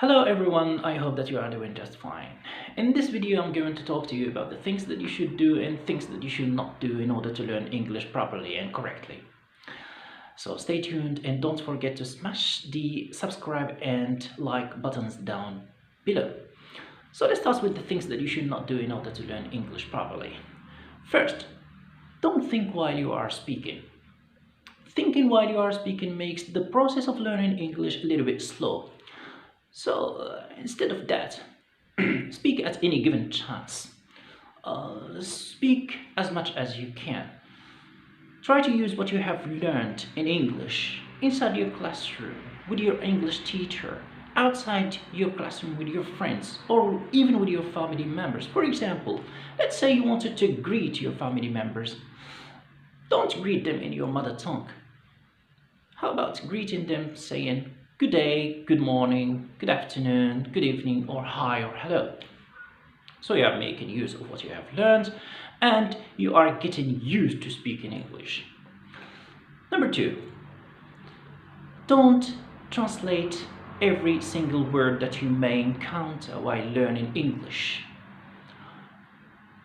Hello everyone, I hope that you are doing just fine. In this video I'm going to talk to you about the things that you should do and things that you should not do in order to learn English properly and correctly. So stay tuned and don't forget to smash the subscribe and like buttons down below. So let's start with the things that you should not do in order to learn English properly. First, don't think while you are speaking. Thinking while you are speaking makes the process of learning English a little bit slow. So instead of that, speak at any given chance. Speak as much as you can. Try to use what you have learned in English inside your classroom, with your English teacher, outside your classroom with your friends, or even with your family members. For example, let's say you wanted to greet your family members. Don't greet them in your mother tongue. How about greeting them saying, good day, good morning, good afternoon, good evening, or hi or hello. So you are making use of what you have learned and you are getting used to speaking English. Number 2, don't translate every single word that you may encounter while learning English.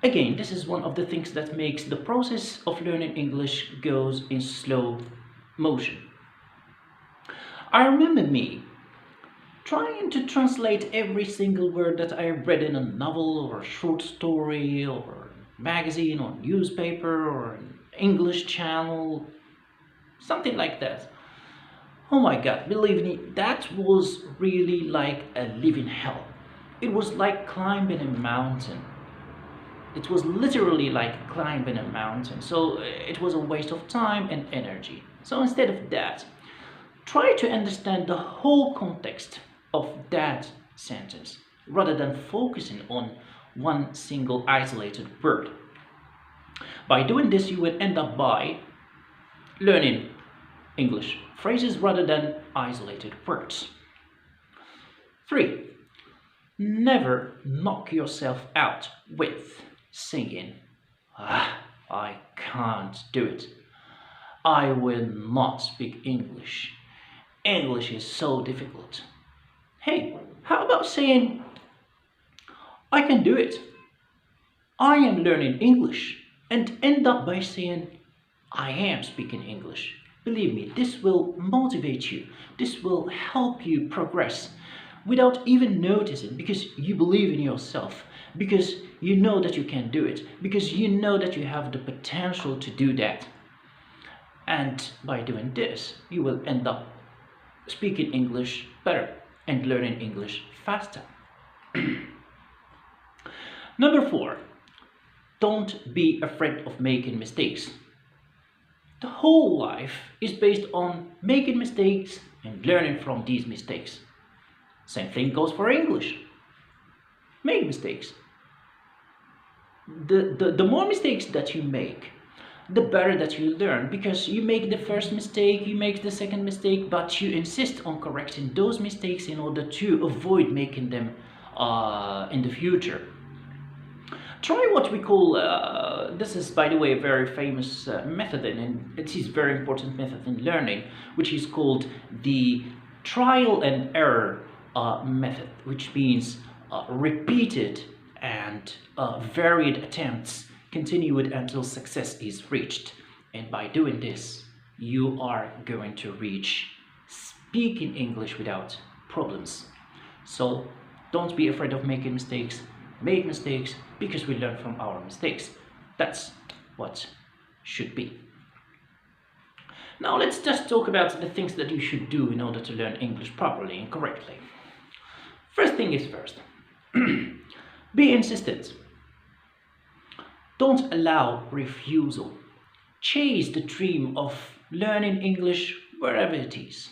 Again, this is one of the things that makes the process of learning English goes in slow motion. I remember me trying to translate every single word that I read in a novel or a short story or magazine or newspaper or an English channel, something like that. Oh my god, believe me, that was really like a living hell. It was like climbing a mountain. It was literally like climbing a mountain, so it was a waste of time and energy. So instead of that, try to understand the whole context of that sentence rather than focusing on one single isolated word. By doing this, you will end up by learning English phrases rather than isolated words. 3. Never knock yourself out with saying, I can't do it. I will not speak English. English is so difficult. Hey, how about saying, I can do it. I am learning English, and end up by saying, I am speaking English. Believe me, this will motivate you. This will help you progress without even noticing, because you believe in yourself, because you know that you can do it, because you know that you have the potential to do that. And by doing this, you will end up speaking English better and learning English faster. Number 4, don't be afraid of making mistakes. The whole life is based on making mistakes and learning from these mistakes. Same thing goes for English. Make mistakes. The more mistakes that you make, the better that you learn, because you make the first mistake, you make the second mistake, but you insist on correcting those mistakes in order to avoid making them in the future. Try what we call, this is by the way a very famous method, and it is a very important method in learning, which is called the trial and error method, which means repeated and varied attempts continued until success is reached. And by doing this, you are going to reach speaking English without problems. So don't be afraid of making mistakes. Make mistakes, because we learn from our mistakes. That's what should be. Now let's just talk about the things that you should do in order to learn English properly and correctly. First thing is first. Be insistent. Don't allow refusal. Chase the dream of learning English wherever it is.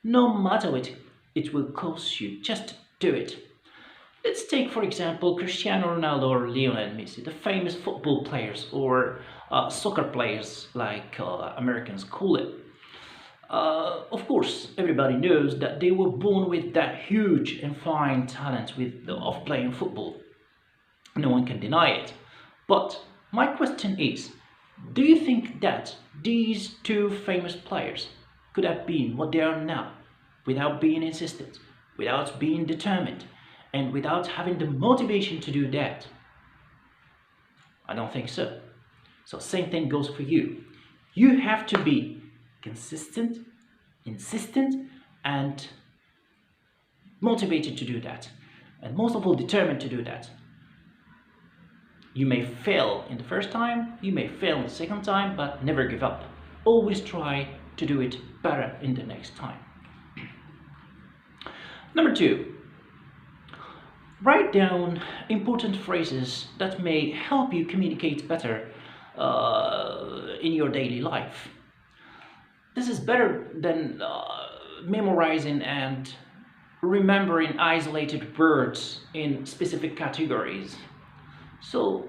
No matter what it will cost you, just do it. Let's take, for example, Cristiano Ronaldo or Lionel Messi, the famous football players, or soccer players like Americans call it. Of course, everybody knows that they were born with that huge and fine talent of playing football. No one can deny it. But my question is, do you think that these two famous players could have been what they are now without being insistent, without being determined, and without having the motivation to do that? I don't think so. So same thing goes for you. You have to be consistent, insistent, and motivated to do that. And most of all, determined to do that. You may fail in the first time, you may fail in the second time, but never give up. Always try to do it better in the next time. Number 2, write down important phrases that may help you communicate better in your daily life. This is better than memorizing and remembering isolated words in specific categories. So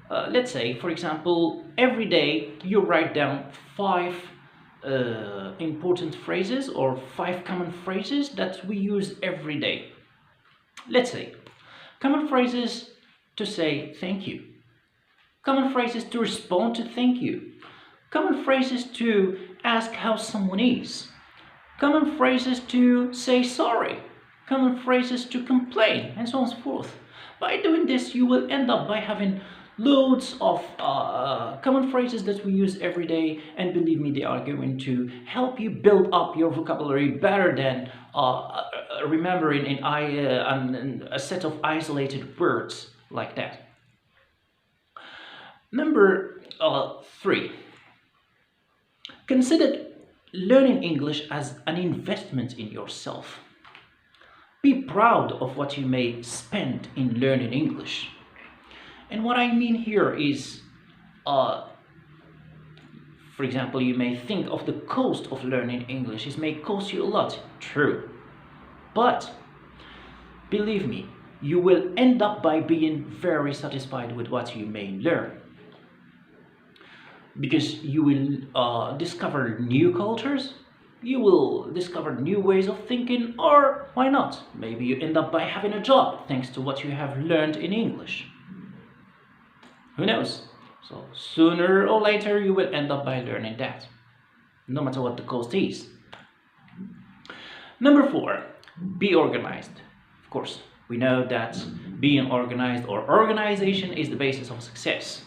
let's say, for example, every day you write down 5 important phrases or 5 common phrases that we use every day. Let's say, common phrases to say thank you, common phrases to respond to thank you, common phrases to ask how someone is, common phrases to say sorry, common phrases to complain, and so on and so forth. By doing this, you will end up by having loads of common phrases that we use every day, and believe me, they are going to help you build up your vocabulary better than remembering a set of isolated words like that. Number 3, consider learning English as an investment in yourself. Be proud of what you may spend in learning English. And what I mean here is, for example, you may think of the cost of learning English. It may cost you a lot, true. But believe me, you will end up by being very satisfied with what you may learn. Because you will discover new cultures, you will discover new ways of thinking, or why not? Maybe you end up by having a job thanks to what you have learned in English. Who knows? So sooner or later you will end up by learning that, no matter what the cost is. Number 4, be organized. Of course, we know that being organized or organization is the basis of success.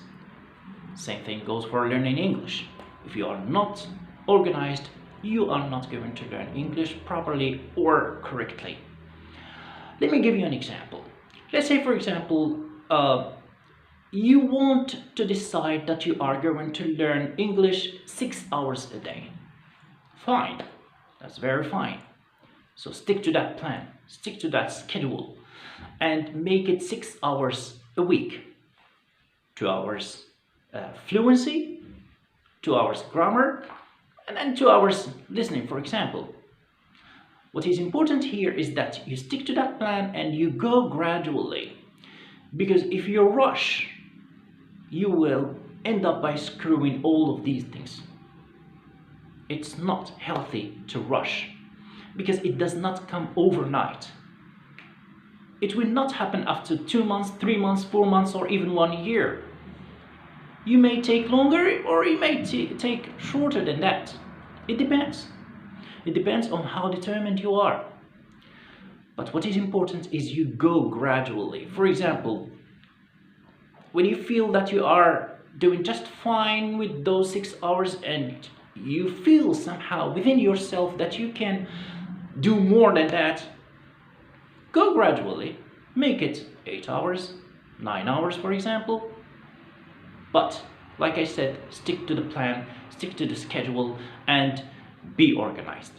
Same thing goes for learning English. If you are not organized, you are not going to learn English properly or correctly. Let me give you an example. Let's say, for example, you want to decide that you are going to learn English 6 hours a day. Fine, that's very fine. So stick to that plan, stick to that schedule, and make it 6 hours a week. 2 hours fluency, 2 hours grammar, and then 2 hours listening, for example. What is important here is that you stick to that plan and you go gradually. Because if you rush, you will end up by screwing all of these things. It's not healthy to rush, because it does not come overnight. It will not happen after 2 months, 3 months, 4 months, or even 1 year. You may take longer, or you may take shorter than that. It depends. It depends on how determined you are. But what is important is you go gradually. For example, when you feel that you are doing just fine with those 6 hours and you feel somehow within yourself that you can do more than that, go gradually. Make it 8 hours, 9 hours, for example. But, like I said, stick to the plan, stick to the schedule, and be organized.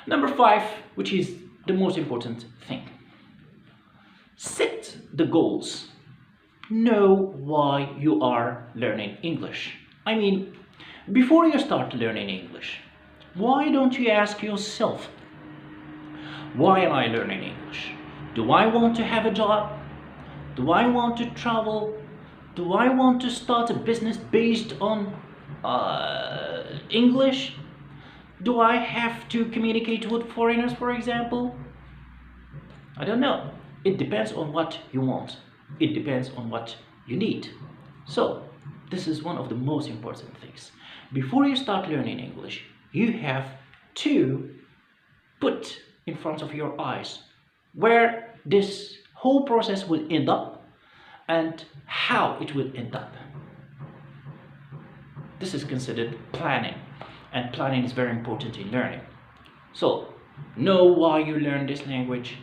Number 5, which is the most important thing. Set the goals. Know why you are learning English. I mean, before you start learning English, why don't you ask yourself, why am I learning English? Do I want to have a job? Do I want to travel? Do I want to start a business based on English? Do I have to communicate with foreigners, for example? I don't know. It depends on what you want. It depends on what you need. So, this is one of the most important things. Before you start learning English, you have to put in front of your eyes where this whole process will end up and how it will end up. This is considered planning, and planning is very important in learning. So, know why you learn this language,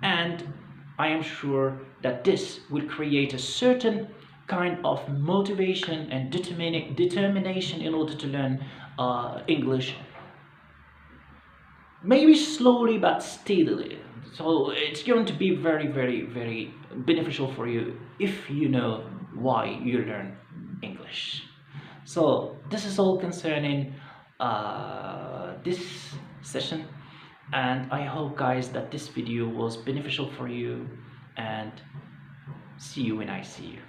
and I am sure that this will create a certain kind of motivation and determination in order to learn English, maybe slowly but steadily. So it's going to be very, very, very beneficial for you if you know why you learn English. So this is all concerning this session, and I hope, guys, that this video was beneficial for you, and see you when I see you.